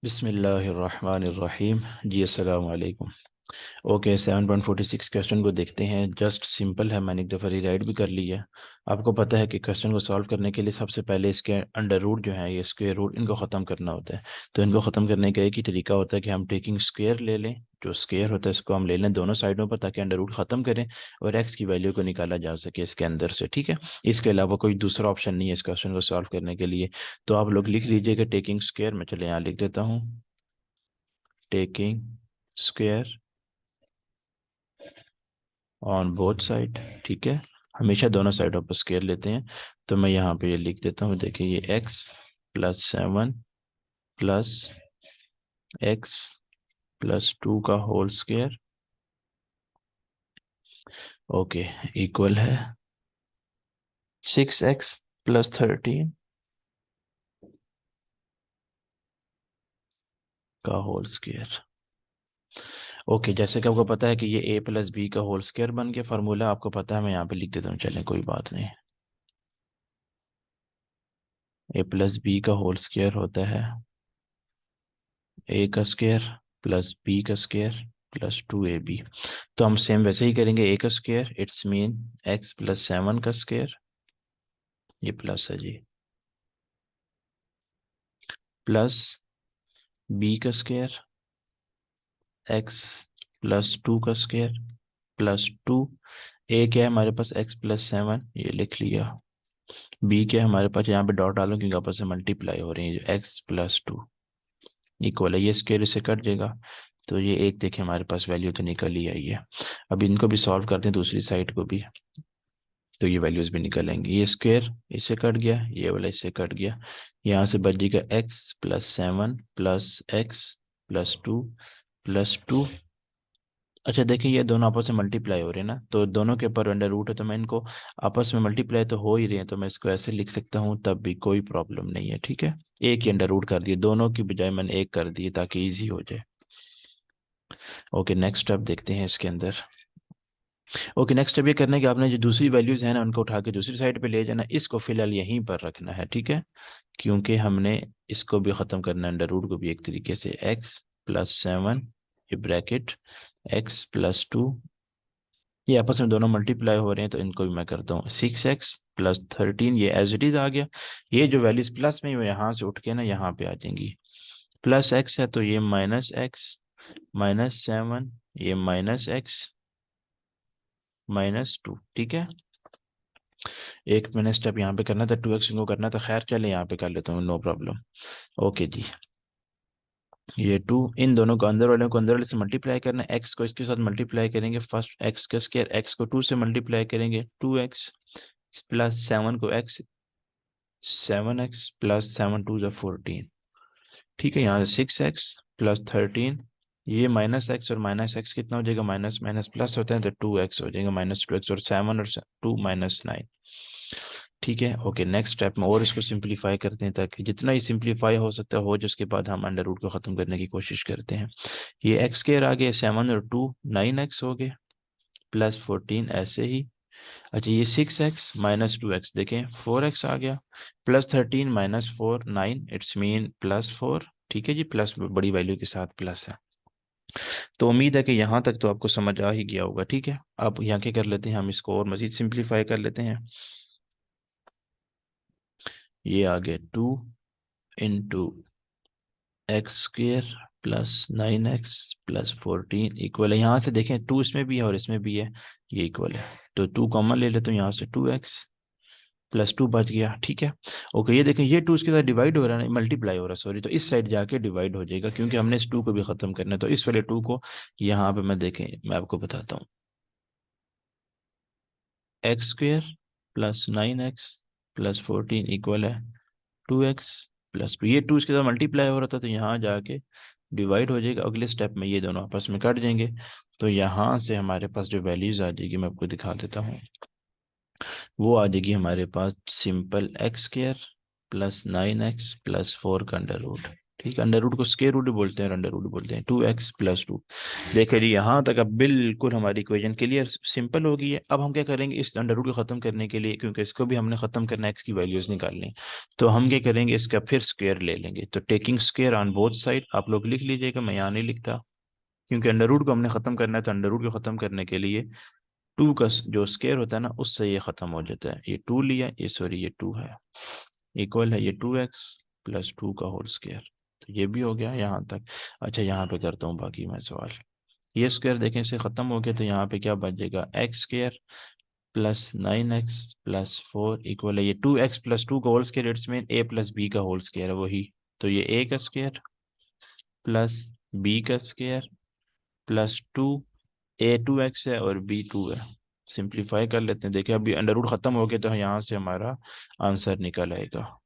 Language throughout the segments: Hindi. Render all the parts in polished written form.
बिस्मिल्लाहिर्रहमानिर्रहीम। जी अस्सलाम वालेकुम। ओके, 7.46 क्वेश्चन को देखते हैं। जस्ट सिंपल है, मैंने एक दफ़ा रीराइट भी कर ली है। आपको पता है कि क्वेश्चन को सॉल्व करने के लिए सबसे पहले इसके अंडर रूट जो है, ये स्क्वायर रूट, इनको ख़त्म करना होता है। तो इनको ख़त्म करने का एक ही तरीका होता है कि हम टेकिंग स्क्वायर ले लें। जो स्क्वायर होता है इसको हम ले लें दोनों साइडों पर, ताकि अंडर रूट ख़त्म करें और एक्स की वैल्यू को निकाला जा सके इसके अंदर से। ठीक है, इसके अलावा कोई दूसरा ऑप्शन नहीं है इस क्वेश्चन को सॉल्व करने के लिए। तो आप लोग लिख लीजिएगा टेकिंग स्क्वायर। मैं चले यहाँ लिख देता हूँ, taking square on both side. ठीक है, हमेशा दोनों साइडों पर स्क्वायर लेते हैं। तो मैं यहाँ पे ये लिख देता हूँ, देखिए ये x plus 7 plus x plus 2 का होल स्क्वायर, ओके, इक्वल है 6x प्लस 13 का होल स्क्वायर। ओके, जैसे कि आपको पता है कि ये a प्लस बी का होल स्क्वायर बन गया फार्मूला, आपको पता है। मैं यहाँ पे लिख देता हूँ, चलें कोई बात नहीं। a प्लस बी का होल स्क्वायर होता है a का स्क्वायर प्लस b का स्क्वायर प्लस 2ab। तो हम सेम वैसे ही करेंगे। a का square its mean x plus 7 का स्क्वायर, ये प्लस है जी, प्लस b का स्क्वायर x प्लस 2 का स्क्वायर प्लस 2। a क्या है हमारे पास, x प्लस 7, ये लिख लिया। b क्या है हमारे पास, यहाँ पे डॉट डालो क्योंकि आपस में मल्टीप्लाई हो रही है, x प्लस 2 इक्वल है, ये स्क्वायर इससे कट जाएगा। तो ये एक देखें हमारे पास वैल्यू तो निकल ही आई है। अब इनको भी सॉल्व करते हैं दूसरी साइड को भी, तो ये वैल्यूज भी निकल आएंगी। ये स्क्वायर इससे कट गया, ये वाला इससे कट गया। यहाँ से बच जाएगा x plus 7 plus x plus 2 plus 2। अच्छा देखिए, ये दोनों आपस में मल्टीप्लाई हो रहे हैं ना, तो दोनों के ऊपर अंडर रूट है, तो मैं इनको आपस में मल्टीप्लाई तो हो ही रहे हैं, तो मैं इसको ऐसे लिख सकता हूँ, तब भी कोई प्रॉब्लम नहीं है। ठीक है, एक ही अंडर रूट कर दिए, दोनों की बजाय मैंने एक कर दिए ताकि ईजी हो जाए। ओके, नेक्स्ट स्टेप देखते हैं इसके अंदर। ओके, नेक्स्ट स्टेप ये करना है कि आपने जो दूसरी वैल्यूज है ना, उनको उठा के दूसरी साइड पे ले जाना। इसको फिलहाल यहीं पर रखना है, ठीक है, क्योंकि हमने इसको भी ख़त्म करना है, अंडर रूट को भी एक तरीके से। एक्स प्लस 7, ये ब्रैकेट, एक्स प्लस 2, ये आपस में दोनों मल्टीप्लाई हो रहे हैं, तो इनको भी मैं करता हूँ 6x प्लस 13, ये एज इट इज आ गया। ये जो वैल्यूज प्लस में, वो यहाँ से उठ के ना यहाँ पे आ जाएंगी। प्लस एक्स है तो ये माइनस एक्स, माइनस 7, ये माइनस एक्स माइनस 2। ठीक है, एक मैंने स्टेप यहाँ पे करना था, 2x को करना था, खैर चले यहाँ पे कर लेता हूँ, नो प्रॉब्लम। ओके जी, ये 2, इन दोनों को अंदर वाले को अंदर वाले से मल्टीप्लाई करना है, एक्स को इसके साथ मल्टीप्लाई करेंगे। फर्स्ट एक्स का स्क्वायर, एक्स को 2 से मल्टीप्लाई करेंगे, 2x प्लस 7 को एक्स, 7x प्लस 7 2 14। ठीक है, यहाँ से 6x प्लस 13, ये माइनस एक्स और माइनस एक्स कितना हो जाएगा, माइनस माइनस प्लस होता है, तो 2x हो जाएगा, माइनस 2x, और 7 और 2 माइनस 9। ठीक है, ओके, नेक्स्ट स्टेप में और इसको सिंपलीफाई करते हैं, ताकि जितना ही सिंपलीफाई हो सकता है हो, जिसके बाद हम अंडर रूट को ख़त्म करने की कोशिश करते हैं। ये एक्स स्क्वायर आ गया, 7 और 2 9x हो गए, प्लस 14 ऐसे ही। अच्छा, ये 6x माइनस 2x, देखें 4x आ गया, plus 13 minus 4 9, it's mean plus 4। ठीक है जी, प्लस बड़ी वैल्यू के साथ प्लस है। तो उम्मीद है कि यहाँ तक तो आपको समझ आ ही गया होगा। ठीक है, अब यहाँ के कर लेते हैं, हम इसको और मज़ीद सिंपलीफाई कर लेते हैं। ये आ गया 2 into x square plus 9x plus 14 equal है, यहाँ से देखें 2 इसमें भी है और इसमें भी है, ये इक्वल है। तो 2 कॉमन ले लेते हैं, यहाँ से 2x प्लस 2 बच गया। ठीक है, ओके, ये देखें ये 2 इसके साथ डिवाइड हो रहा है, मल्टीप्लाई हो रहा है, सॉरी, तो इस साइड जाके डिवाइड हो जाएगा, क्योंकि हमने इस 2 को भी ख़त्म करना है। तो इस वाले 2 को यहाँ पे मैं देखें, मैं आपको बताता हूँ, x square plus 9x plus 14 equal है 2x प्लस 2। ये 2 इसके साथ मल्टीप्लाई हो रहा था, तो यहाँ जाके डिवाइड हो जाएगा। अगले स्टेप में ये दोनों आपस में कट जाएंगे, तो यहाँ से हमारे पास जो वैल्यूज आ जाएगी, मैं आपको दिखा देता हूँ, वो आ जाएगी हमारे पास simple x square plus 9x plus 4 का अंडर रूट। ठीक है, अंडर रूट को स्क्वायर रूट भी बोलते हैं और अंडर रूट भी बोलते हैं। 2x+2। देखिए जी, यहाँ तक अब बिल्कुल हमारी इक्वेशन क्लियर सिंपल हो गई है। अब हम क्या करेंगे, इस अंडर रूट को खत्म करने के लिए, क्योंकि इसको भी हमने खत्म करना है, एक्स की वैल्यूज निकालनी, तो हम क्या करेंगे, इसका फिर स्क्वायर ले लेंगे। तो taking square on both side, आप लोग लिख लीजिएगा, मैं यहाँ नहीं लिखता, क्योंकि अंडर रूट को हमने खत्म करना है, तो अंडर रूट को खत्म करने के लिए टू का जो स्क्वायर होता है ना, उससे ये खत्म हो जाता है। ये टू लिया, ये सॉरी ये टू है, इक्वल है ये 2x+2 का होल स्क्वायर। तो ये भी हो गया यहाँ तक। अच्छा, यहाँ पे करता हूँ बाकी मैं सवाल। ये स्क्वायर देखें इसे खत्म हो गया, तो यहाँ पे क्या बचेगा, x² + 9x + 4 इक्वल है ये 2x+2 का whole square, it's mean a+b का होल स्क्वायर है वही। तो ये a का स्क्वायर प्लस b का स्क्वायर प्लस 2, a 2x है और b 2 है। सिंप्लीफाई कर लेते हैं। देखिए अभी अंडर रूट खत्म हो गया, तो यहाँ से हमारा आंसर निकल आएगा।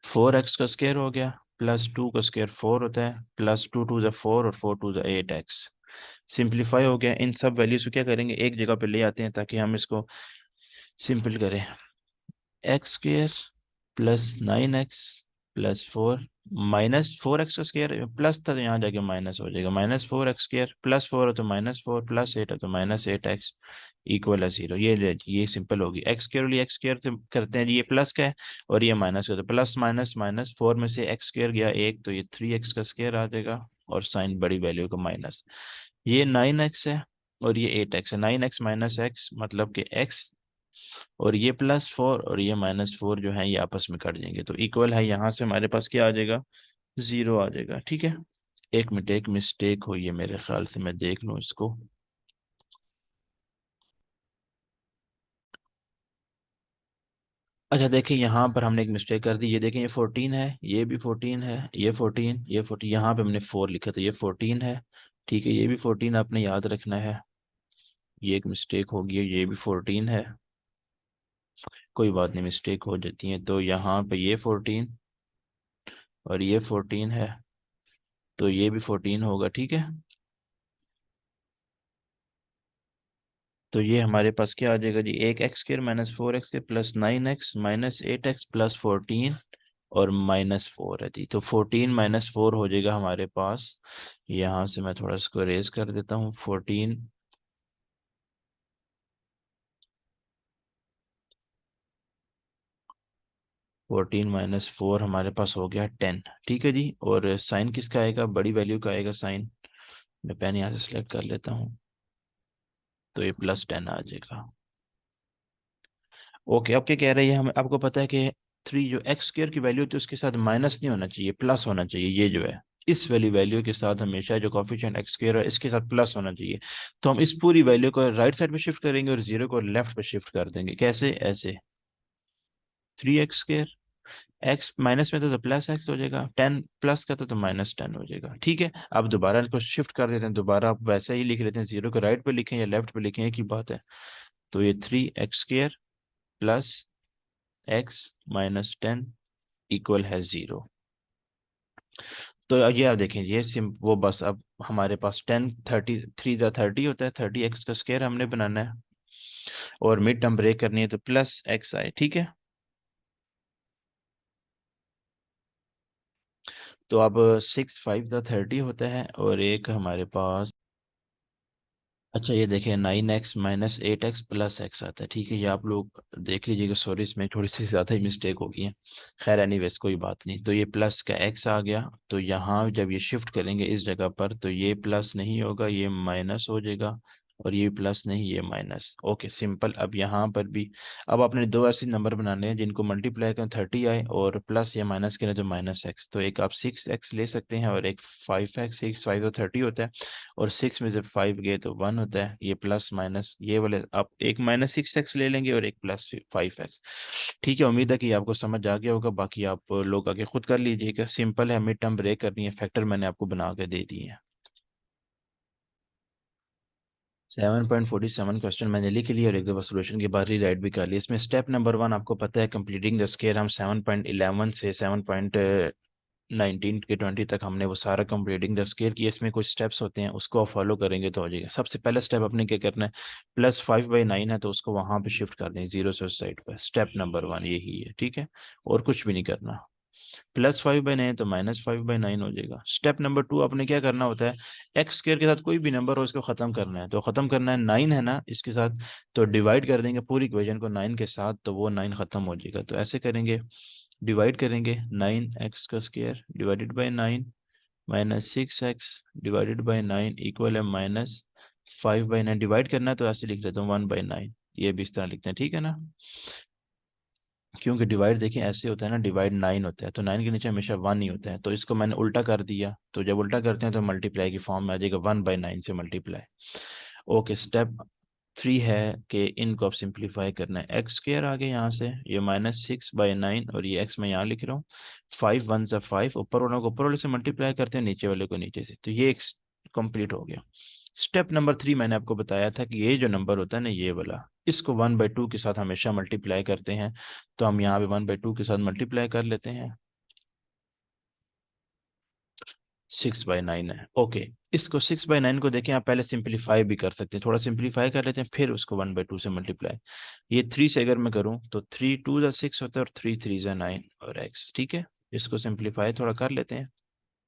4x का स्क्वायर हो गया प्लस 2 का स्क्वायर 4 होता है, प्लस 2 2 ज़ा 4 और 4 2 ज़ा 8x। सिंप्लीफाई हो गया। इन सब वैल्यूज को क्या करेंगे, एक जगह पे ले आते हैं ताकि हम इसको सिंपल करें। x² +9x + 4 -4x का स्क्वायर प्लस था, तो यहाँ जाके माइनस हो जाएगा। -4x² +4 है तो -4, +8 है तो -8x इक्वल है 0। ये सिंपल होगी। x² से करते हैं जी, ये प्लस का है और ये माइनस का, तो प्लस माइनस माइनस 4 में से x² गया एक, तो ये 3x का स्क्वायर आ जाएगा और साइन बड़ी वैल्यू का माइनस। ये 9x है और ये 8x है। 9x - x मतलब कि x, और ये +4 और ये -4 जो है ये आपस में कट जाएंगे, तो इक्वल है। यहाँ से हमारे पास क्या आ जाएगा, 0 आ जाएगा। ठीक है, एक मिनट, एक मिस्टेक हुई है मेरे ख्याल से, मैं देख लूँ इसको। अच्छा देखिए, यहाँ पर हमने एक मिस्टेक कर दी। ये देखें, ये 14 है, ये भी 14 है, ये 14, ये 14, यहाँ पे हमने 4 लिखा था, ये 14 है। ठीक है, ये भी 14 आपने याद रखना है। ये एक मिस्टेक हो गई है, ये भी 14 है। कोई बात नहीं, मिस्टेक हो जाती है। तो यहाँ पे ये 14 और ये 14 है, तो ये भी 14 होगा। ठीक है, तो ये हमारे पास क्या आ जाएगा जी, एक x² -4x² +9x -8x +14 और -4 है जी। तो 14 -4 हो जाएगा हमारे पास। यहाँ से मैं थोड़ा इसको रेज कर देता हूँ। 14 - 4 हमारे पास हो गया 10। ठीक है जी, और साइन किसका आएगा, बड़ी वैल्यू का आएगा साइन। मैं पेन यहाँ से सिलेक्ट कर लेता हूँ, तो ये +10 आ जाएगा। ओके, अब क्या कह रही है, हमें आपको पता है कि 3 जो x² की वैल्यू होती है उसके साथ माइनस नहीं होना चाहिए, प्लस होना चाहिए। ये जो है, इस वाली वैल्यू के साथ हमेशा जो कॉफिशिएंट x² है इसके साथ प्लस होना चाहिए। तो हम इस पूरी वैल्यू को राइट साइड पे शिफ्ट करेंगे और 0 को लेफ्ट पे शिफ्ट कर देंगे। कैसे, ऐसे 3x², x माइनस में तो प्लस x हो जाएगा, 10 प्लस का तो -10 हो जाएगा। ठीक है, अब दोबारा इसको शिफ्ट कर देते हैं, दोबारा आप वैसे ही लिख लेते हैं, 0 को राइट पे लिखें या लेफ्ट पे लिखें, एक ही बात है। तो ये 3x² +x - 10 इक्वल है 0। तो ये आप देखें, ये सिम वो बस अब हमारे पास 10 30 3 ज़ा 30 होता है, 30x का स्क्वायर हमने बनाना है और मिड टर्म ब्रेक करनी है, तो +x आए। ठीक है, तो अब 6 5 ज़ा 30 होता है और एक हमारे पास, अच्छा ये देखिए 9x -8x +x आता है। ठीक है, ये आप लोग देख लीजिएगा, सॉरी इसमें थोड़ी सी ज़्यादा ही मिस्टेक हो गई है। खैर एनीवेज कोई बात नहीं। तो ये प्लस का x आ गया, तो यहाँ जब ये शिफ्ट करेंगे इस जगह पर, तो ये प्लस नहीं होगा, ये माइनस हो जाएगा, और ये प्लस नहीं, ये माइनस। Okay simple. अब यहाँ पर भी, अब आपने दो ऐसे नंबर बनाने हैं जिनको मल्टीप्लाई करें 30 आए और प्लस या माइनस करें तो -x। तो एक आप 6x ले सकते हैं और एक 5x। 6 5 तो 30 होता है, और 6 में से 5 गए तो 1 होता है। ये प्लस माइनस ये वाले आप एक -6x ले लेंगे और एक +5x। ठीक है, उम्मीद है कि आपको समझ आ गया होगा। बाकी आप लोग आगे खुद कर लीजिएगा, सिंपल है। मिड टर्म ब्रेक करनी है, फैक्टर मैंने आपको बना के दे दिए हैं। 7.47 क्वेश्चन मैंने लिख लिया और एक दफा सोल्यूशन के बाद रीराइट भी कर लिया। इसमें स्टेप नंबर 1 आपको पता है, कंप्लीटिंग द स्केयर। हम 7.11 से 7.19 के 20 तक हमने वो सारा कंप्लीटिंग द स्केयर किया। इसमें कुछ स्टेप्स होते हैं, उसको आप फॉलो करेंगे तो हो जाएगा। सबसे पहला स्टेप अपने क्या करना है, +5/9 है तो उसको वहां पे शिफ्ट कर दें, 0 से उस साइड पर। स्टेप नंबर 1 यही है। ठीक है, और कुछ भी नहीं करना। +5/9 तो -5/9 हो जाएगा। स्टेप नंबर 2 आपने क्या करना होता है, एक्स स्क्वायर के साथ कोई भी नंबर हो इसको खत्म करना है। तो खत्म करना है 9 है ना इसके साथ, तो डिवाइड कर देंगे पूरी इक्वेशन को 9 के साथ, तो वो 9 खत्म हो जाएगा। तो ऐसे करेंगे, डिवाइड करेंगे 9x² divided by 9 -6x divided by 9 equal है -5/9। डिवाइड करना है तो ऐसे लिख लेता हूँ 1/9, ये भी इस तरह लिखते हैं, ठीक है ना। क्योंकि डिवाइड देखिए ऐसे होता है ना, डिवाइड 9 होता है तो 9 के नीचे हमेशा 1 ही होता है, तो इसको मैंने उल्टा कर दिया, तो जब उल्टा करते हैं तो मल्टीप्लाई की फॉर्म में आ जाएगा 1/9 से मल्टीप्लाई। ओके, स्टेप 3 है कि इनको अब सिंप्लीफाई करना है। x² आ गया यहाँ से, ये -6/9 और ये x मैं यहाँ लिख रहा हूँ। 5 1 5, ऊपर वालों को ऊपर वाले से मल्टीप्लाई करते हैं, नीचे वाले को नीचे से, तो ये कंप्लीट हो गया। स्टेप नंबर 3 मैंने आपको बताया था कि ये जो नंबर होता है ना ये वाला, इसको 1/2 के साथ हमेशा मल्टीप्लाई करते हैं, तो हम यहाँ पे 1/2 के साथ मल्टीप्लाई कर लेते हैं। 6/9 है। ओके, इसको 6/9 को देखें, आप पहले सिंप्लीफाई भी कर सकते हैं, थोड़ा सिंप्लीफाई कर लेते हैं फिर उसको 1/2 से मल्टीप्लाई। ये 3 से अगर मैं करूँ तो 3 2 6 होता है और 3 3 9 और x, ठीक है। इसको सिंप्लीफाई थोड़ा कर लेते हैं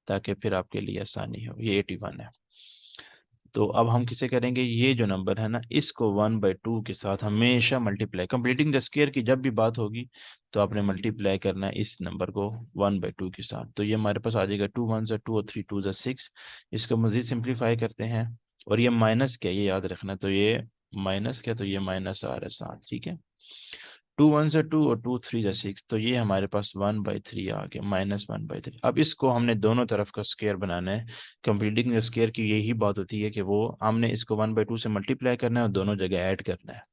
ताकि फिर आपके लिए आसानी हो। ये 81 है। तो अब हम किसे करेंगे, ये जो नंबर है ना इसको 1/2 के साथ हमेशा मल्टीप्लाई, कंप्लीटिंग द स्क्वायर की जब भी बात होगी तो आपने मल्टीप्लाई करना है इस नंबर को 1/2 के साथ। तो ये हमारे पास आ जाएगा 2 1 2 और 3 2 6। इसको मजीद सिंप्लीफाई करते हैं, और ये माइनस क्या, ये याद रखना, तो ये माइनस क्या, तो ये माइनस आ रहा है 7, ठीक है। 2 1 2 और 2 3 6, तो ये हमारे पास 1/3 आ गया, -1/3। अब इसको हमने दोनों तरफ का स्क्वायर बनाना है। कंप्लीटिंग स्क्वायर की यही बात होती है कि वो हमने इसको 1/2 से मल्टीप्लाई करना है और दोनों जगह ऐड करना है।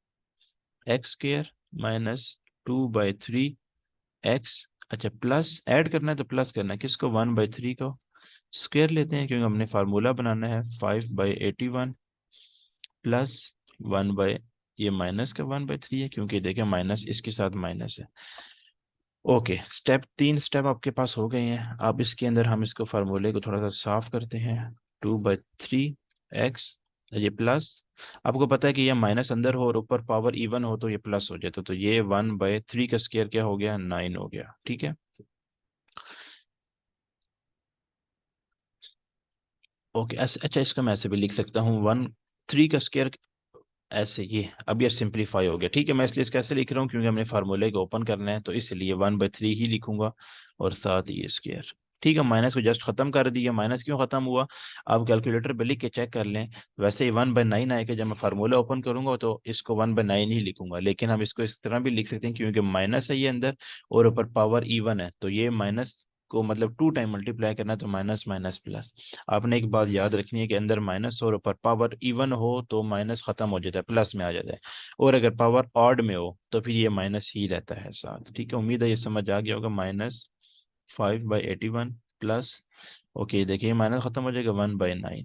x² -2/3x, अच्छा प्लस ऐड करना है तो प्लस करना है किसको, 1/3 को स्क्वायर लेते हैं क्योंकि हमने फार्मूला बनाना है 5/81 प्लस 1 ये माइनस का 1/3 है क्योंकि देखें माइनस इसके साथ माइनस है। ओके, तीन स्टेप आपके पास हो गए हैं। अब इसके अंदर हम इसको फार्मूले को थोड़ा सा साफ करते हैं। 2/3x, ये प्लस, आपको पता है कि ये माइनस अंदर हो और ऊपर पावर इवन हो तो ये प्लस हो जाता, तो ये 1/3 का स्क्वायर क्या हो गया, 9 हो गया, ठीक है। ओके, अच्छा इसका मैं ऐसे भी लिख सकता हूँ 1/3 का स्क्वायर, ऐसे ये अब ये सिंप्लीफाई हो गया, ठीक है। मैं इसलिए कैसे लिख रहा हूँ क्योंकि हमने फार्मूले को ओपन करना है, तो इसलिए 1/3 ही लिखूंगा और साथ ही स्क्वायर, ठीक है। माइनस को जस्ट खत्म कर दिया, माइनस क्यों खत्म हुआ, आप कैलकुलेटर पे लिख के चेक कर लें। वैसे ही 1/9 आएगा, जब मैं फार्मूला ओपन करूंगा तो इसको 1/9 ही लिखूंगा, लेकिन हम इसको इस तरह भी लिख सकते हैं क्योंकि माइनस है ये अंदर और ऊपर पावर इवन है, तो ये माइनस को मतलब 2 टाइम मल्टीप्लाई करना है, तो माइनस माइनस प्लस। आपने एक बात याद रखनी है कि अंदर माइनस और ऊपर पावर इवन हो तो माइनस खत्म हो जाता है, प्लस में आ जाता है, और अगर पावर ऑड में हो तो फिर ये माइनस ही रहता है साथ, ठीक है। उम्मीद है ये समझ आ गया होगा। -5/81 प्लस, ओके देखिए माइनस खत्म हो जाएगा 1/9,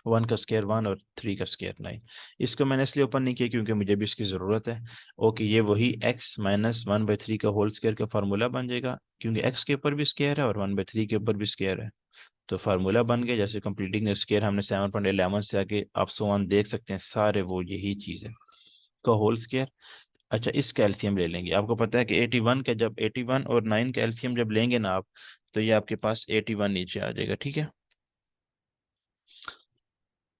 1 का स्क्वायर 1 और 3 का स्क्वायर 9। इसको मैंने इसलिए ओपन नहीं किया क्योंकि मुझे भी इसकी ज़रूरत है। ओके, ये वही x -1/3 का होल स्क्वायर का फार्मूला बन जाएगा क्योंकि x के ऊपर भी स्क्वायर है और 1/3 के ऊपर भी स्क्वायर है, तो फार्मूला बन गया। जैसे कंप्लीटिंग स्क्वायर हमने 7.11 से आके आप सो ऑन देख सकते हैं, सारे वो यही चीज़ है का होल स्क्वायर। अच्छा, इसका एलसीएम ले लेंगे। आपको पता है कि 81 का, जब 81 और 9 का एलसीएम जब लेंगे ना आप, तो ये आपके पास 81 नीचे आ जाएगा, ठीक है।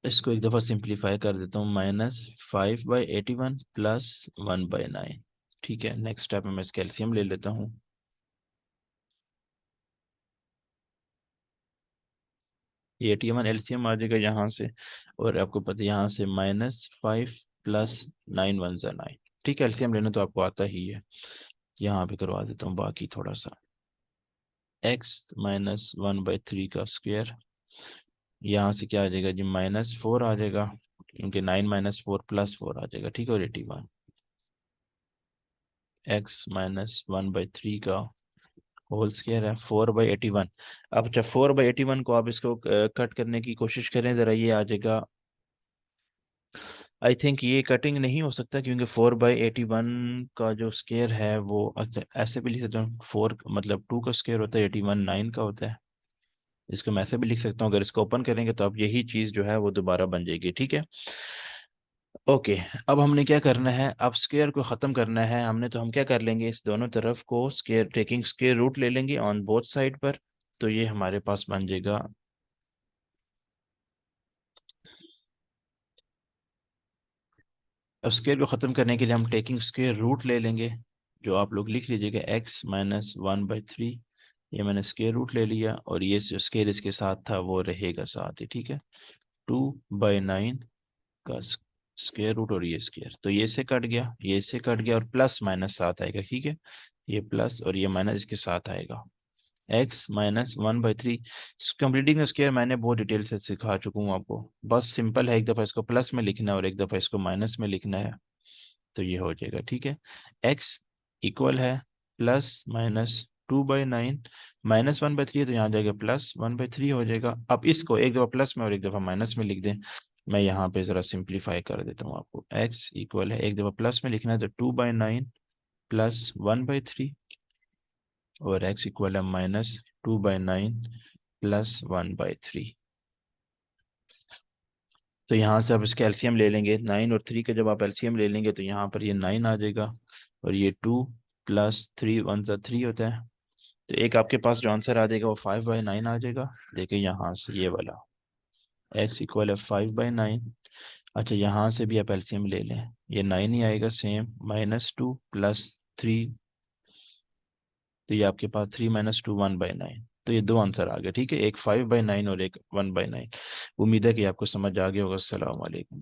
इसको एक दफ़ा सिंप्लीफाई कर देता हूँ, -5/81 प्लस 1/9, ठीक है। नेक्स्ट स्टेप में मैं इसका एलसीएम ले लेता हूँ। ये 81 एलसीएम आ जाएगा यहाँ से, और आपको पता है यहाँ से -5 प्लस 9 1 9, ठीक है। एलसीएम लेना तो आपको आता ही है, यहाँ पे करवा देता हूँ बाकी थोड़ा सा। x -1/3 का स्क्वायर, यहाँ से क्या आ जाएगा जी, -4 आ जाएगा क्योंकि 9 - 4 +4 आ जाएगा, ठीक है। और 81 x -1/3 का होल स्क्वायर है 4/81। अब जब 4/81 को आप इसको कट करने की कोशिश करें जरा, ये आ जाएगा, आई थिंक ये कटिंग नहीं हो सकता क्योंकि 4/81 का जो स्क्वायर है वो, अच्छा ऐसे भी लिख सकता हूँ, 4 मतलब 2 का स्क्वायर होता है, 81 9 का होता है। इसको मैं ऐसे भी लिख सकता हूँ, अगर इसको ओपन करेंगे तो अब यही चीज़ जो है वो दोबारा बन जाएगी, ठीक है। ओके। अब हमने क्या करना है, अब स्क्वायर को ख़त्म करना है हमने, तो हम क्या कर लेंगे, इस दोनों तरफ को स्क्वायर टेकिंग स्क्वायर रूट ले लेंगे ऑन बोथ साइड पर। तो ये हमारे पास बन जाएगा, अब स्क्वायर को ख़त्म करने के लिए हम टेकिंग स्क्वायर रूट ले लेंगे, जो आप लोग लिख लीजिएगा एक्स माइनस 1/3। ये मैंने स्क्वायर रूट ले लिया, और ये जो स्क्वायर इसके साथ था वो रहेगा साथ ही, ठीक है। 2/9 का स्क्वायर रूट, और ये स्क्वायर, तो ये से कट गया, ये से कट गया, और प्लस माइनस साथ आएगा, ठीक है। ये प्लस और ये माइनस इसके साथ आएगा, एक्स माइनस 1/3। कंप्लीटिंग स्क्वायर मैंने बहुत डिटेल से सिखा चुका हूँ आपको, बस सिंपल है, एक दफ़ा इसको प्लस में लिखना है और एक दफ़ा इसको माइनस में लिखना है, तो ये हो जाएगा, ठीक है। एक्स इक्वल है प्लस माइनस 2/9, -1/3 है, तो यहाँ जाएगा +1/3 हो जाएगा। अब इसको एक दफ़ा प्लस में और एक दफ़ा माइनस में लिख दें। मैं यहाँ पे ज़रा सिंप्लीफाई कर देता हूँ आपको, एक्स इक्वल है, एक दफ़ा प्लस में लिखना है तो 2/9 +1/3, और एक्स इक्वल है -2/9 +1/3। तो यहाँ से आप इसके एलसीएम ले लेंगे, 9 और 3 का जब आप एलसीएम ले लेंगे तो यहाँ पर ये 9 आ जाएगा, और ये 2 + 3 1 सा 3 होता है। तो एक आपके पास जो आंसर आ जाएगा वो 5/9 आ जाएगा। देखिए यहाँ से ये वाला, एक्स इक्वल है 5/9। अच्छा, यहाँ से भी आप एलसीएम ले लें, ये 9 ही आएगा सेम, -2 + 3, तो ये आपके पास 3 - 2 1/9। तो ये दो आंसर आ गए, ठीक है, एक 5/9 और एक 1/9। उम्मीद है कि आपको समझ आ गया होगा। अस्सलाम वालेकुम।